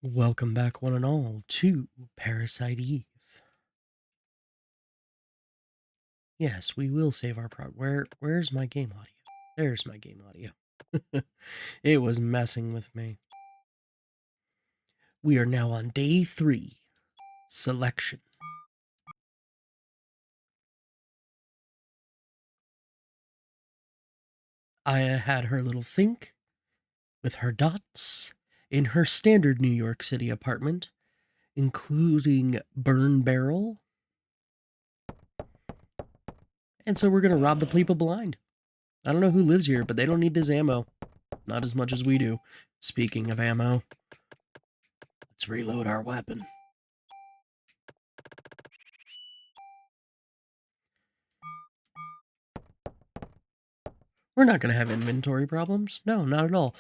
Welcome back, one and all, to Parasite Eve. Yes, we will save our Where's my game audio? There's my game audio. It was messing with me. We are now on day 3. Selection. Aya had her little think with her dots in her standard New York City apartment, including burn barrel. And so we're going to rob the people blind. I don't know who lives here, but they don't need this ammo. Not as much as we do. Speaking of ammo, let's reload our weapon. We're not going to have inventory problems. No, not at all.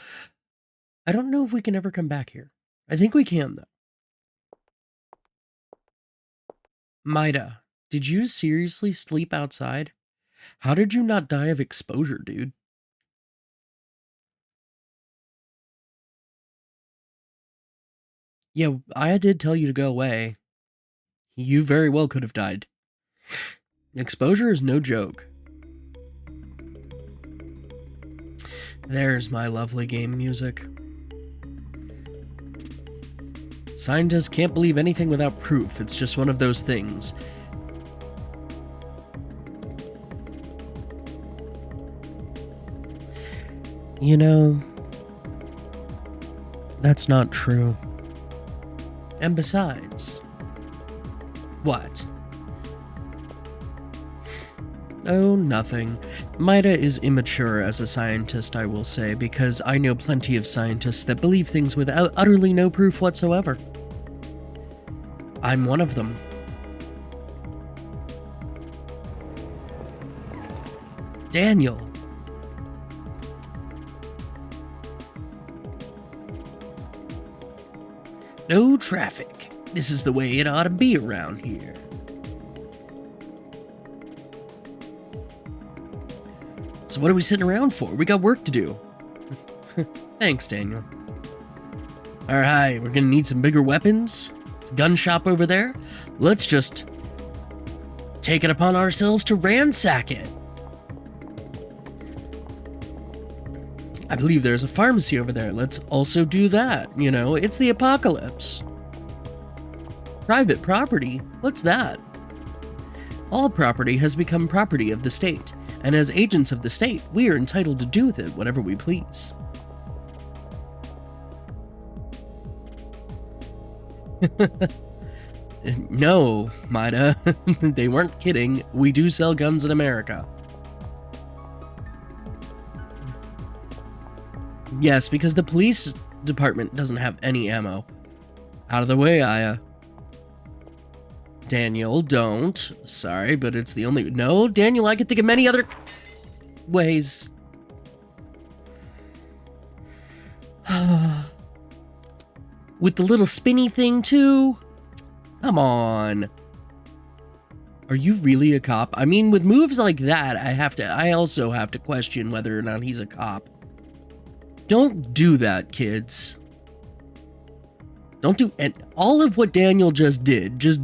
I don't know if we can ever come back here. I think we can, though. Maeda, did you seriously sleep outside? How did you not die of exposure, dude? Yeah, I did tell you to go away. You very well could have died. Exposure is no joke. There's my lovely game music. Scientists can't believe anything without proof. It's just one of those things. You know, that's not true. And besides, what? Oh, nothing. Maeda is immature as a scientist, I will say, because I know plenty of scientists that believe things without utterly no proof whatsoever. I'm one of them. Daniel. No traffic. This is the way it ought to be around here. So what are we sitting around for? We got work to do. Thanks, Daniel. Alright, we're gonna need some bigger weapons. Gun shop over there. Let's just take it upon ourselves to ransack it. I believe there's a pharmacy over there. Let's also do that. You know, it's the apocalypse. Private property? What's that? All property has become property of the state, and as agents of the state, we are entitled to do with it whatever we please. No, Maeda, they weren't kidding. We do sell guns in America. Yes, because the police department doesn't have any ammo. Out of the way, Aya. Daniel, don't. Sorry, but it's the only... No, Daniel, I can think of many other ways. With the little spinny thing, too? Come on. Are you really a cop? I mean, with moves like that, I also have to question whether or not he's a cop. Don't do that, kids. Don't do... And all of what Daniel just did, just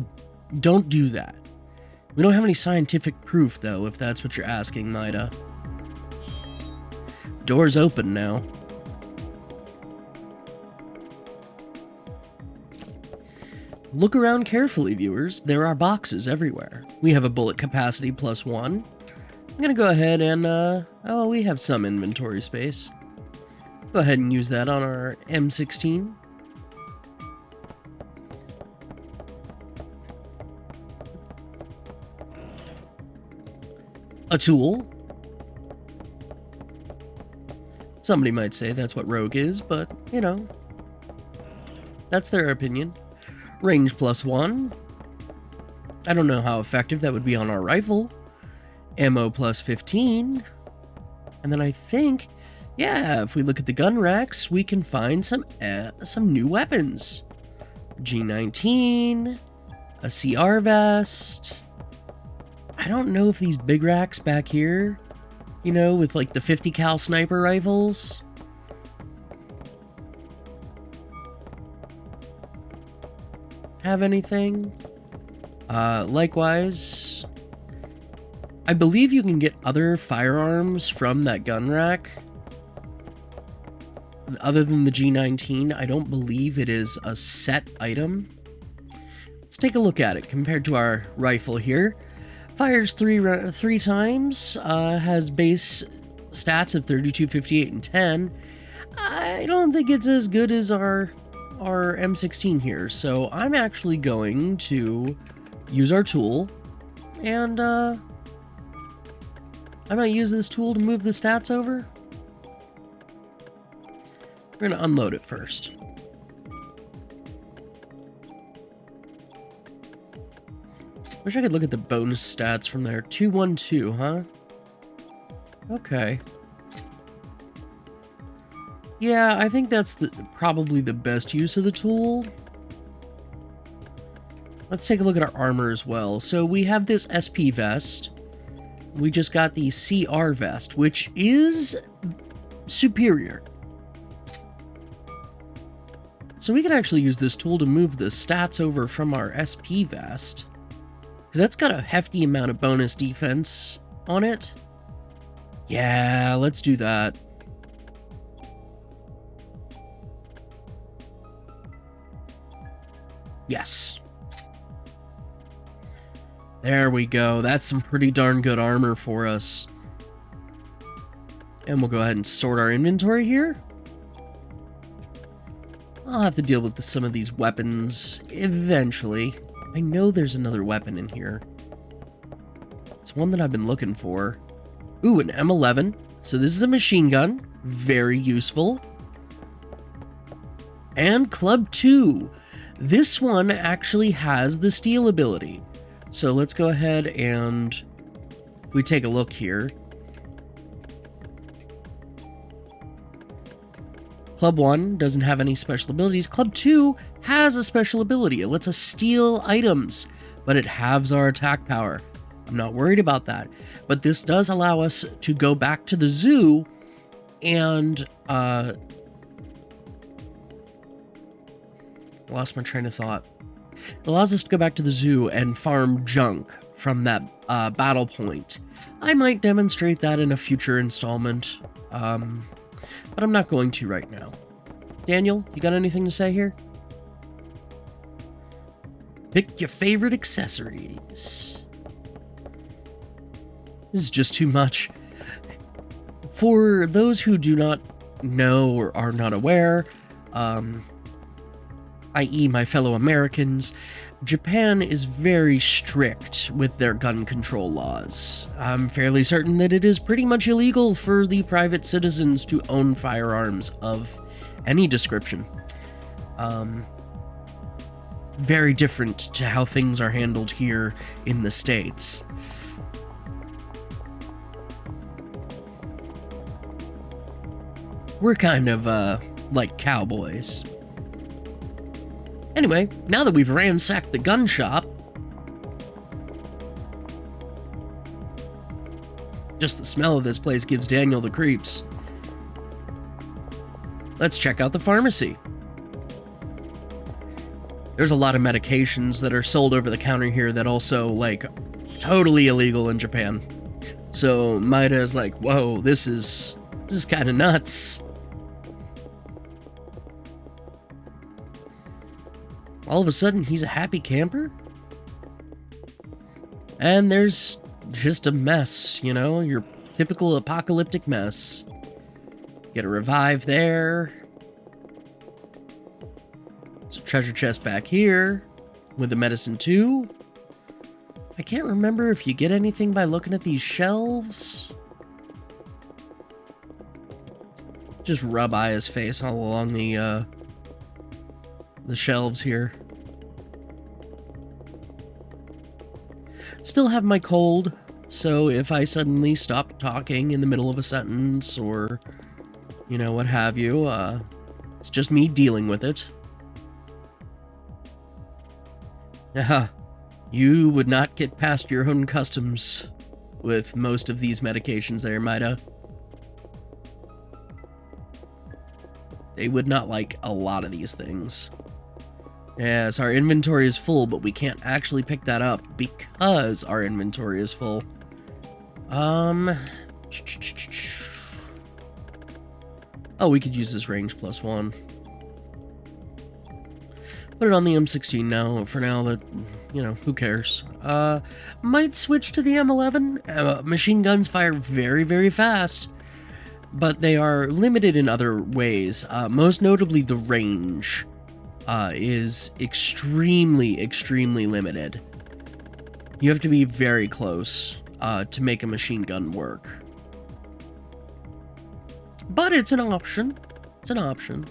don't do that. We don't have any scientific proof, though, if that's what you're asking, Maeda. Door's open now. Look around carefully, viewers. There are boxes everywhere. We have a bullet capacity +1. I'm gonna go ahead and, oh, we have some inventory space. Go ahead and use that on our M16. A tool. Somebody might say that's what rogue is, but, you know, that's their opinion. Range +1. I don't know how effective that would be on our rifle. Ammo +15. And then I think... yeah, if we look at the gun racks, we can find some new weapons. G19, a CR vest. I don't know if these big racks back here, you know, with like the 50 cal sniper rifles. have anything. Likewise, I believe you can get other firearms from that gun rack. Other than the G19, I don't believe it is a set item. Let's take a look at it compared to our rifle here. Fires three times, has base stats of 32, 58, and 10. I don't think it's as good as our M16 here, so I'm actually going to use our tool, and I might use this tool to move the stats over. We're going to unload it first. Wish I could look at the bonus stats from there. 212, huh? Okay. Yeah, I think that's probably the best use of the tool. Let's take a look at our armor as well. So we have this SP vest. We just got the CR vest, which is superior. So we can actually use this tool to move the stats over from our SP vest, because that's got a hefty amount of bonus defense on it. Yeah, let's do that. Yes. There we go. That's some pretty darn good armor for us. And we'll go ahead and sort our inventory here. I'll have to deal with some of these weapons eventually. I know there's another weapon in here. It's one that I've been looking for. Ooh, an M11. So this is a machine gun. Very useful. And Club 2. This one actually has the steal ability. So let's go ahead and if we take a look here. Club 1 doesn't have any special abilities. Club 2 has a special ability. It lets us steal items, but it halves our attack power. I'm not worried about that. But this does allow us to go back to the zoo and lost my train of thought. It allows us to go back to the zoo and farm junk from that battle point. I might demonstrate that in a future installment, but I'm not going to right now. Daniel, you got anything to say here? Pick your favorite accessories. This is just too much. For those who do not know or are not aware, i.e. my fellow Americans, Japan is very strict with their gun control laws. I'm fairly certain that it is pretty much illegal for the private citizens to own firearms of any description. Very different to how things are handled here in the States. We're kind of, like cowboys. Anyway, now that we've ransacked the gun shop, just the smell of this place gives Daniel the creeps. Let's check out the pharmacy. There's a lot of medications that are sold over the counter here that also, like, totally illegal in Japan. So Maeda is like, whoa, this is kind of nuts. All of a sudden, he's a happy camper? And there's just a mess, you know, your typical apocalyptic mess. Get a revive there. There's a treasure chest back here with the medicine too. I can't remember if you get anything by looking at these shelves. Just rub Aya's face all along the shelves here. Still have my cold, so if I suddenly stop talking in the middle of a sentence or, you know, what have you, it's just me dealing with it. You would not get past your own customs with most of these medications there, Maeda. They would not like a lot of these things. Yes, our inventory is full, but we can't actually pick that up because our inventory is full. Oh, we could use this range +1. Put it on the M16 now. For now, that, you know, who cares? Might switch to the M11. Machine guns fire very, very fast, but they are limited in other ways. Most notably, the range is extremely, extremely limited. You have to be very close to make a machine gun work. But it's an option. It's an option.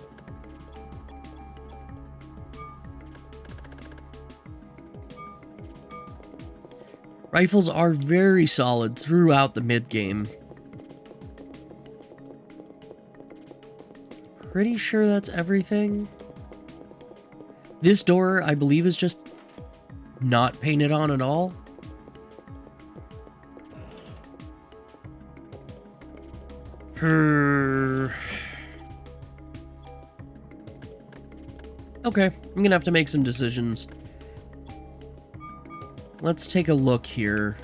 Rifles are very solid throughout the mid-game. Pretty sure that's everything. This door, I believe, is just not painted on at all. Okay, I'm gonna have to make some decisions. Let's take a look here.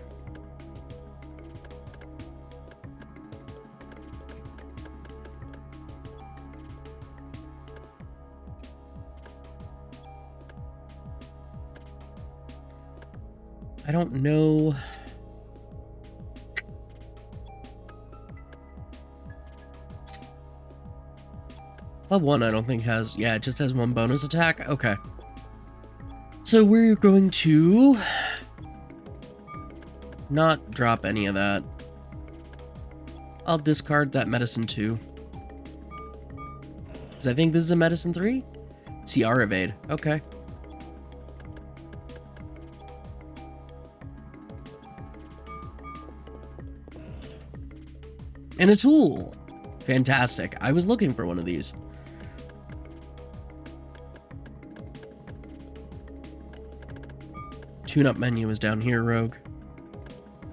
I don't know. Club 1 I don't think has, yeah, it just has 1 bonus attack. Okay. So we're going to not drop any of that. I'll discard that medicine 2. Because I think this is a medicine 3? CR evade. Okay. And a tool. Fantastic. I was looking for one of these. Tune-up menu is down here, Rogue.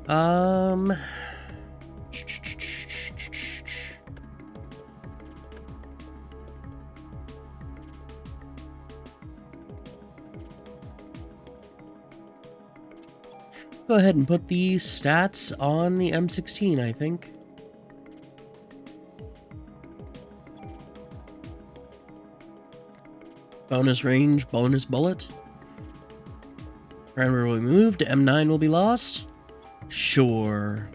Go ahead and put the stats on the M16, I think. Bonus range, bonus bullet. Parameter will be moved, M9 will be lost. Sure.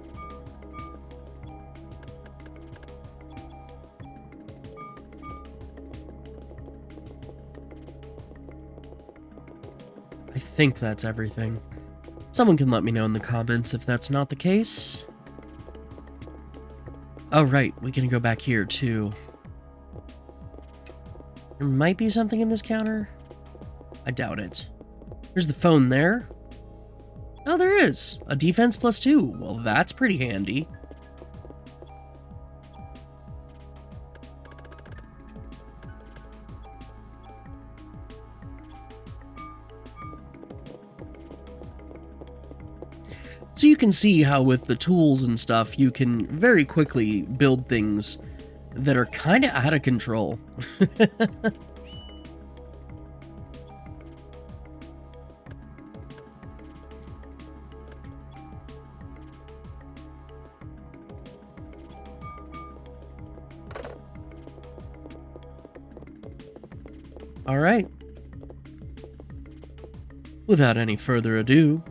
I think that's everything. Someone can let me know in the comments if that's not the case. Oh, right, we can go back here too. There might be something in this counter. I doubt it. There's the phone there. Oh, there is. A defense +2. Well, that's pretty handy. So you can see how with the tools and stuff, you can very quickly build things that are kind of out of control. All right. Without any further ado,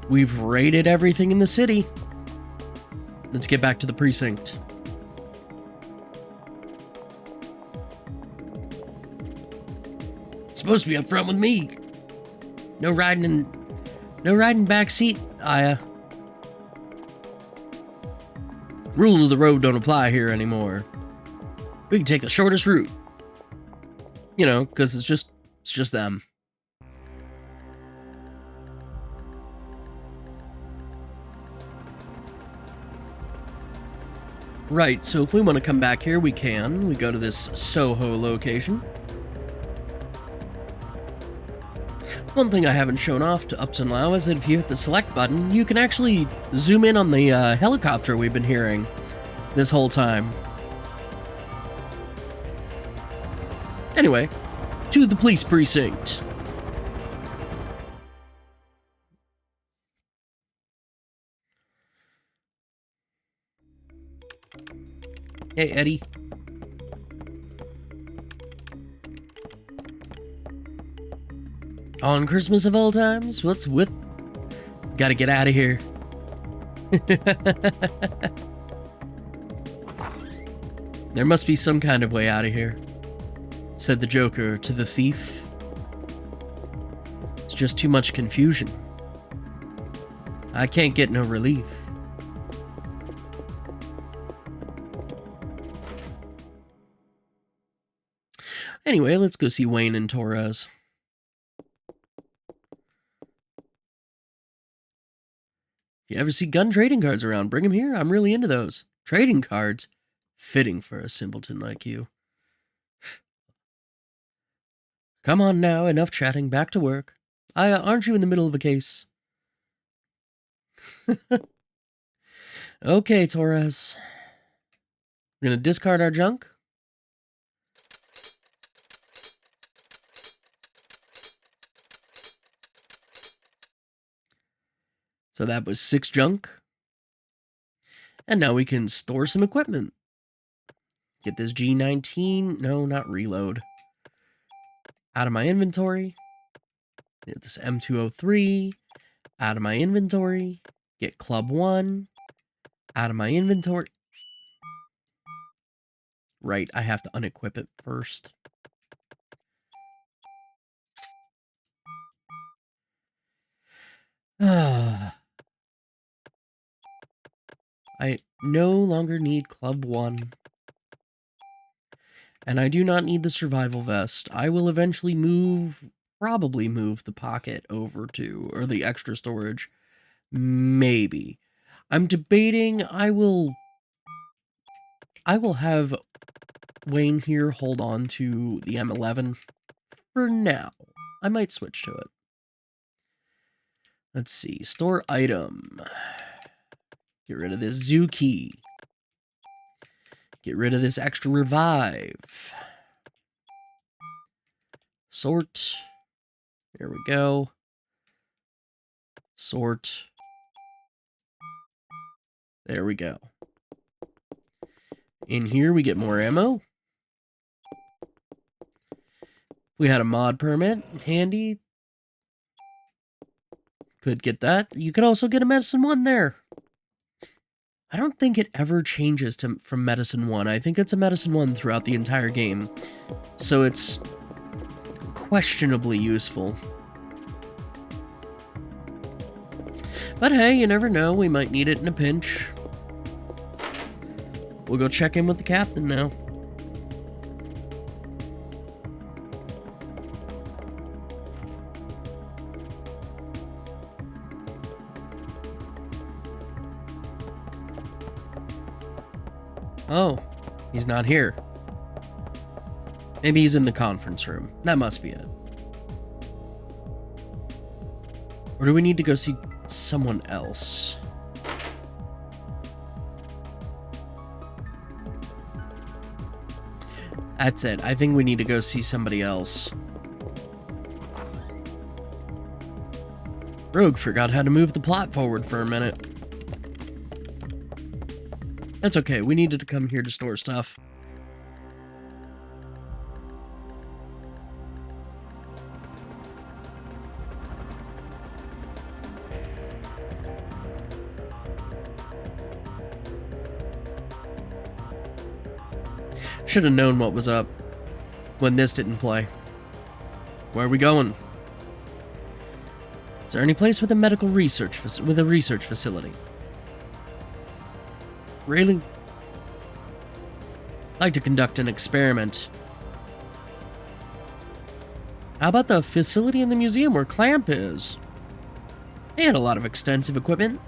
we've raided everything in the city. Let's get back to the precinct. Supposed to be up front with me. No riding back seat, Aya. Rules of the road don't apply here anymore. We can take the shortest route. You know, because it's just them. Right, so if we want to come back here, we can. We go to this SOHO location. One thing I haven't shown off to up to now is that if you hit the select button, you can actually zoom in on the helicopter we've been hearing this whole time. Anyway, to the police precinct. Hey, Eddie. On Christmas of all times, what's with... Gotta get out of here. There must be some kind of way out of here, said the Joker to the thief. It's just too much confusion. I can't get no relief. Anyway, let's go see Wayne and Torres. If you ever see gun trading cards around, bring them here. I'm really into those. Trading cards? Fitting for a simpleton like you. Come on now, enough chatting, back to work. Aya, aren't you in the middle of a case? Okay, Torres. We're gonna discard our junk. So that was 6 junk. And now we can store some equipment. Get this G19. No, not reload. Out of my inventory. Get this M203. Out of my inventory. Get Club 1. Out of my inventory. Right, I have to unequip it first. I no longer need Club 1. And I do not need the survival vest. I will eventually probably move the pocket over to, or the extra storage. Maybe. I'm debating, I will have Wayne here hold on to the M11 for now. I might switch to it. Let's see, store item. Get rid of this zoo key. Get rid of this extra revive. Sort. There we go. Sort. There we go. In here we get more ammo. We had a mod permit handy. Could get that. You could also get a medicine 1 there. I don't think it ever changes from medicine 1. I think it's a medicine 1 throughout the entire game. So it's questionably useful. But hey, you never know. We might need it in a pinch. We'll go check in with the captain now. Oh, he's not here. Maybe he's in the conference room. That must be it. Or do we need to go see someone else? That's it. I think we need to go see somebody else. Rogue forgot how to move the plot forward for a minute. That's okay, we needed to come here to store stuff. Should have known what was up when this didn't play. Where are we going? Is there any place with a medical research facility? Really? I'd like to conduct an experiment. How about the facility in the museum where Clamp is? They had a lot of extensive equipment.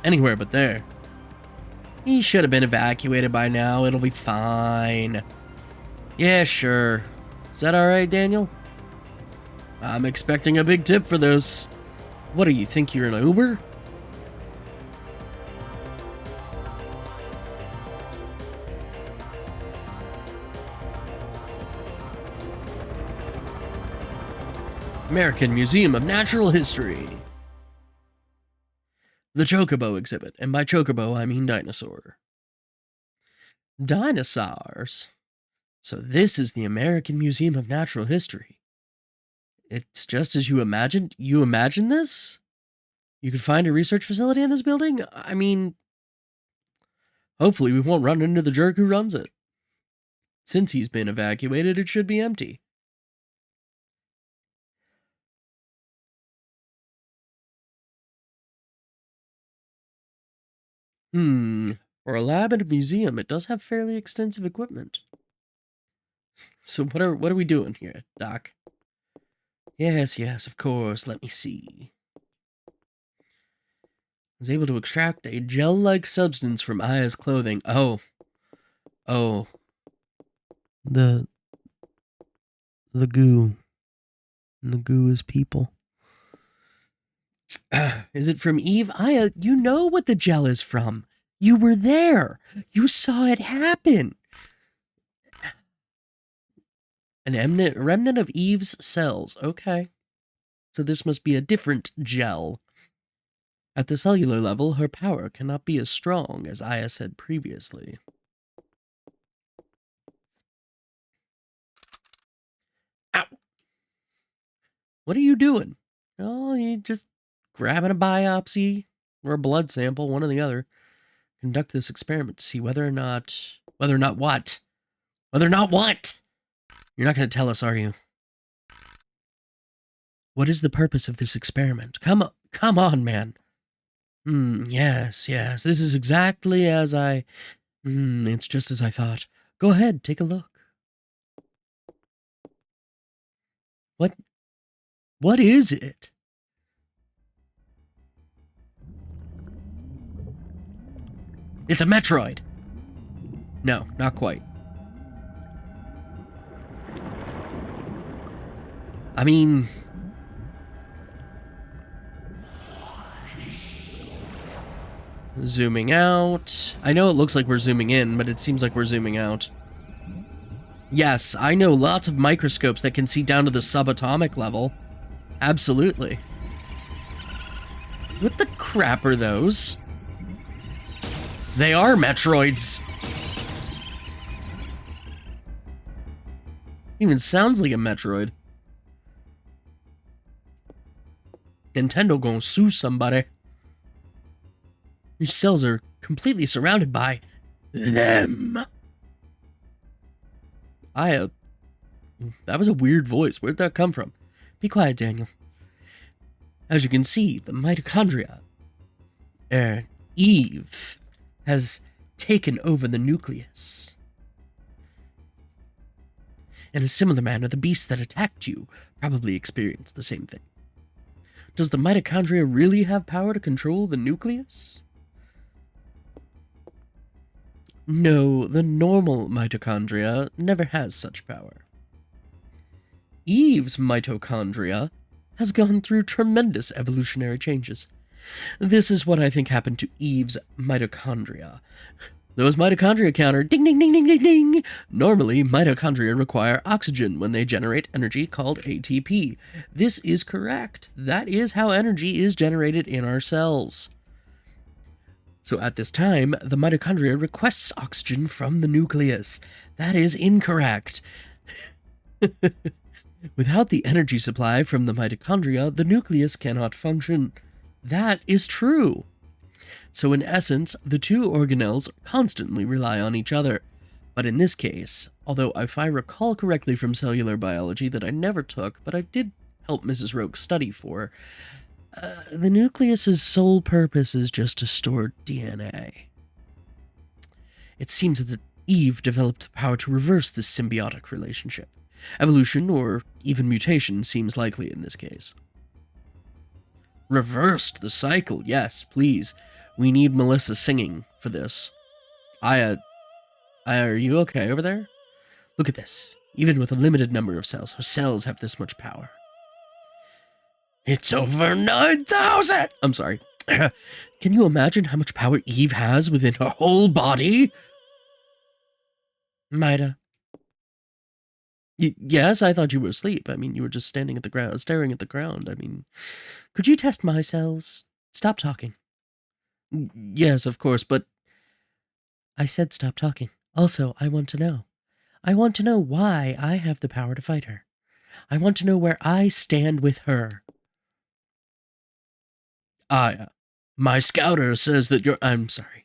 Anywhere but there. He should have been evacuated by now. It'll be fine. Yeah, sure. Is that alright, Daniel? I'm expecting a big tip for this. What do you think, you're an Uber? American Museum of Natural History. The Chocobo exhibit, and by Chocobo I mean dinosaur. Dinosaurs? So this is the American Museum of Natural History. It's just as you imagined? You imagined this? You could find a research facility in this building? I mean, hopefully we won't run into the jerk who runs it. Since he's been evacuated, it should be empty. For a lab and a museum, it does have fairly extensive equipment. So what are we doing here, Doc? Yes, of course. Let me see. I was able to extract a gel-like substance from Aya's clothing. Oh. The goo. And the goo is people. Is it from Eve? Aya, you know what the gel is from. You were there. You saw it happen. A remnant of Eve's cells. Okay. So this must be a different gel. At the cellular level, her power cannot be as strong as Aya said previously. Ow! What are you doing? Oh, you just grabbing a biopsy or a blood sample, one or the other. Conduct this experiment to see whether or not what? Whether or not what? You're not going to tell us, are you? What is the purpose of this experiment? Come on, man. Yes. This is exactly as I... it's just as I thought. Go ahead, take a look. What is it? It's a Metroid. No, not quite. I mean... Zooming out. I know it looks like we're zooming in, but it seems like we're zooming out. Yes, I know lots of microscopes that can see down to the subatomic level. Absolutely. What the crap are those? They are Metroids. Even sounds like a Metroid. Nintendo gonna sue somebody. Your cells are completely surrounded by them. That was a weird voice. Where'd that come from? Be quiet, Daniel. As you can see, the mitochondria, Eve, has taken over the nucleus. In a similar manner, the beasts that attacked you probably experienced the same thing. Does the mitochondria really have power to control the nucleus? No, the normal mitochondria never has such power. Eve's mitochondria has gone through tremendous evolutionary changes. This is what I think happened to Eve's mitochondria. Those mitochondria counter, ding, ding, ding, ding, ding, ding. Normally, mitochondria require oxygen when they generate energy called ATP. This is correct. That is how energy is generated in our cells. So at this time, the mitochondria requests oxygen from the nucleus. That is incorrect. Without the energy supply from the mitochondria, the nucleus cannot function. That is true. So in essence, the two organelles constantly rely on each other. But in this case, although if I recall correctly from cellular biology that I never took, but I did help Mrs. Roke study for, the nucleus's sole purpose is just to store DNA. It seems that Eve developed the power to reverse this symbiotic relationship. Evolution, or even mutation, seems likely in this case. Reversed the cycle, yes, please. We need Melissa singing for this. Aya, are you okay over there? Look at this. Even with a limited number of cells, her cells have this much power. It's over 9,000! I'm sorry. Can you imagine how much power Eve has within her whole body? Maeda. Yes, I thought you were asleep. I mean, you were just standing at the ground, staring at the ground. I mean, could you test my cells? Stop talking. Yes, of course, but I said stop talking. Also, I want to know. I want to know why I have the power to fight her. I want to know where I stand with her. Aya, my scouter says that you're... I'm sorry.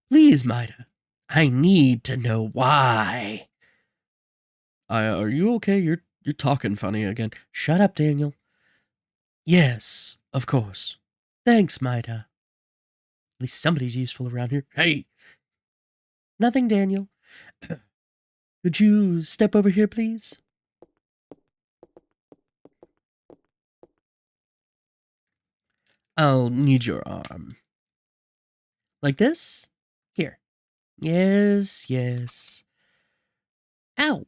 Please, Maeda. I need to know why. Aya, are you okay? You're talking funny again. Shut up, Daniel. Yes, of course. Thanks, Maeda. At least somebody's useful around here. Hey! Nothing, Daniel. Could you step over here, please? I'll need your arm. Like this? Here. Yes, yes. Ow!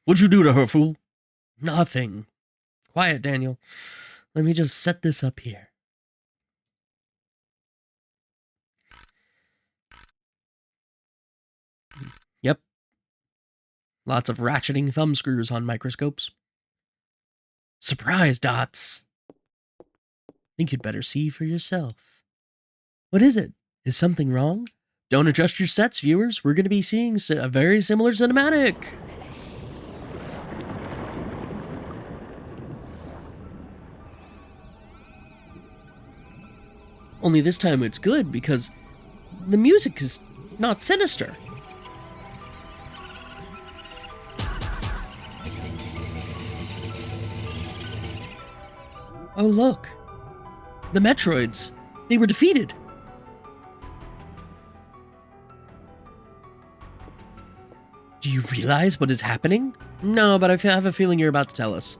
What'd you do to her, fool? Nothing. Quiet, Daniel. Let me just set this up here. Yep. Lots of ratcheting thumb screws on microscopes. Surprise dots. Think you'd better see for yourself. What is it? Is something wrong? Don't adjust your sets, viewers. We're going to be seeing a very similar cinematic. Only this time it's good because the music is not sinister. Oh, look. The Metroids. They were defeated. Do you realize what is happening? No, but I have a feeling you're about to tell us.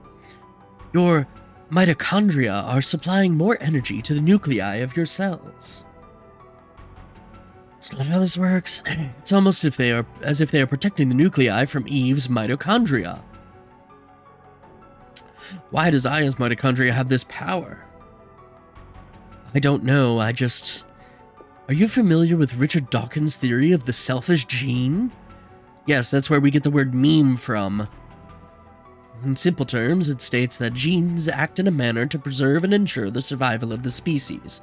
Your mitochondria are supplying more energy to the nuclei of your cells. It's not how this works. It's almost as if they are protecting the nuclei from Eve's mitochondria. Why does Aya's mitochondria have this power? I don't know, Are you familiar with Richard Dawkins' theory of the selfish gene? Yes, that's where we get the word meme from. In simple terms, it states that genes act in a manner to preserve and ensure the survival of the species.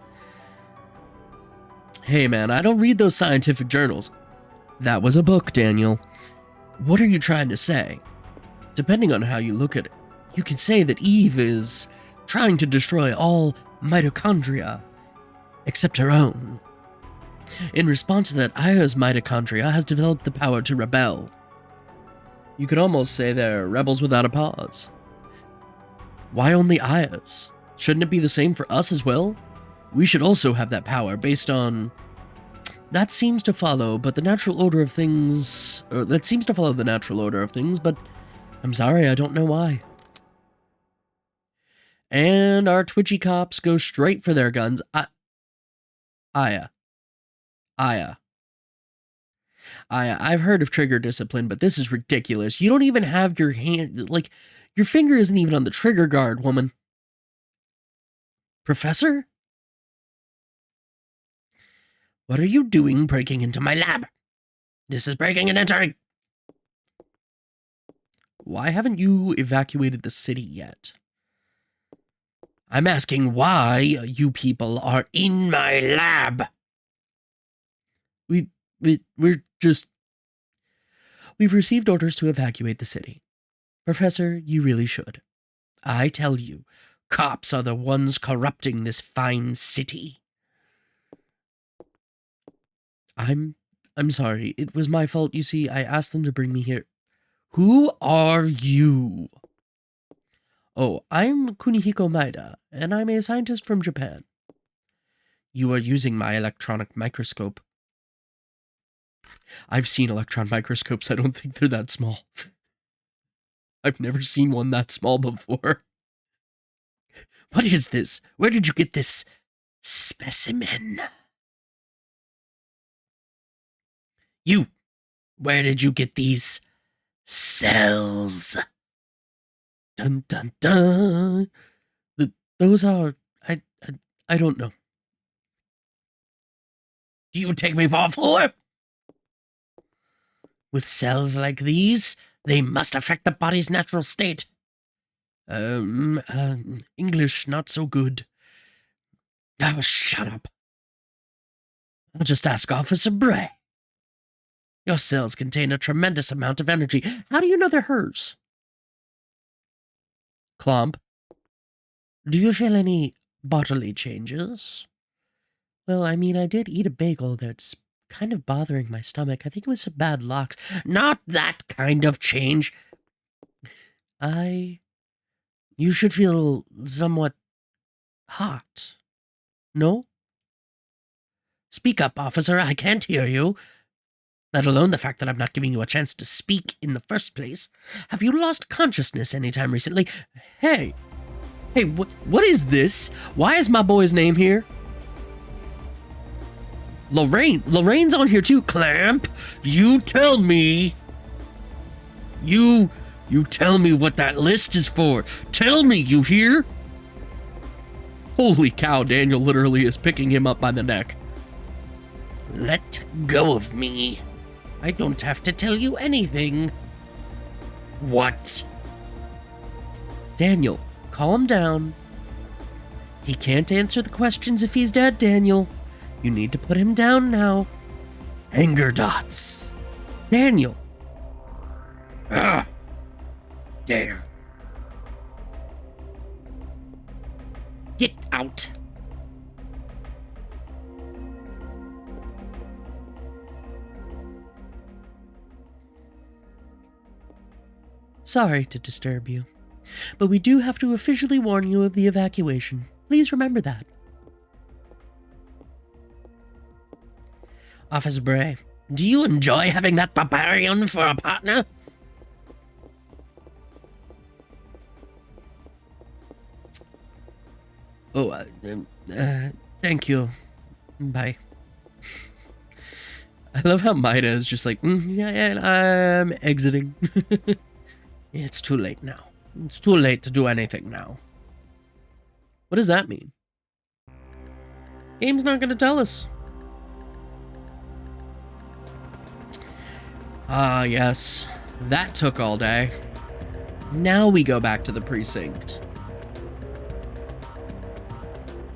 Hey man, I don't read those scientific journals. That was a book, Daniel. What are you trying to say? Depending on how you look at it, you can say that Eve is trying to destroy all mitochondria, except her own. In response to that, Aya's mitochondria has developed the power to rebel. You could almost say they're rebels without a pause. Why only Aya's? Shouldn't it be the same for us as well? We should also have that power based on... That seems to follow the natural order of things, but I'm sorry, I don't know why. And our twitchy cops go straight for their guns. Aya, I've heard of trigger discipline, but this is ridiculous. You don't even have your hand, your finger isn't even on the trigger guard, woman. Professor? What are you doing breaking into my lab? This is breaking and entering. Why haven't you evacuated the city yet? I'm asking why you people are in my lab. We've received orders to evacuate the city. Professor, you really should. I tell you, cops are the ones corrupting this fine city. I'm sorry. It was my fault. You see, I asked them to bring me here. Who are you? Oh, I'm Kunihiko Maeda, and I'm a scientist from Japan. You are using my electronic microscope. I've seen electron microscopes. I don't think they're that small. I've never seen one that small before. What is this? Where did you get this specimen? You! Where did you get these cells? Dun dun dun! Those are... I don't know. Do you take me for a fool? With cells like these, They must affect the body's natural state. English not so good. Oh, shut up. I'll just ask Officer Brea. Your cells contain a tremendous amount of energy. How do you know they're hers? Clomp. Do you feel any bodily changes? Well, I mean, I did eat a bagel that's kind of bothering my stomach. I think it was some bad lox. Not that kind of change. You should feel somewhat hot. No? Speak up, officer. I can't hear you. Let alone the fact that I'm not giving you a chance to speak in the first place. Have you lost consciousness anytime recently? Hey, what is this? Why is my boy's name here? Lorraine's on here too. Clamp, you tell me. You tell me what that list is for. Tell me, you hear? Holy cow, Daniel literally is picking him up by the neck. Let go of me. I don't have to tell you anything. What? Daniel, calm down. He can't answer the questions if he's dead, Daniel. You need to put him down now. Anger dots. Daniel. Ah. Damn. Get out. Sorry to disturb you, but we do have to officially warn you of the evacuation. Please remember that. Officer Brea, do you enjoy having that barbarian for a partner? Oh, thank you. Bye. I love how Maeda is just like, yeah, I'm exiting. It's too late now. It's too late to do anything now. What does that mean? Game's not gonna tell us. Ah, yes. That took all day. Now we go back to the precinct.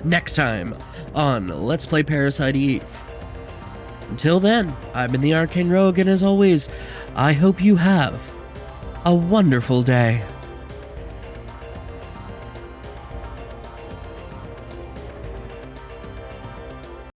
Next time on Let's Play Parasite Eve. Until then, I've been the Arcane Rogue, and as always, I hope you have a wonderful day.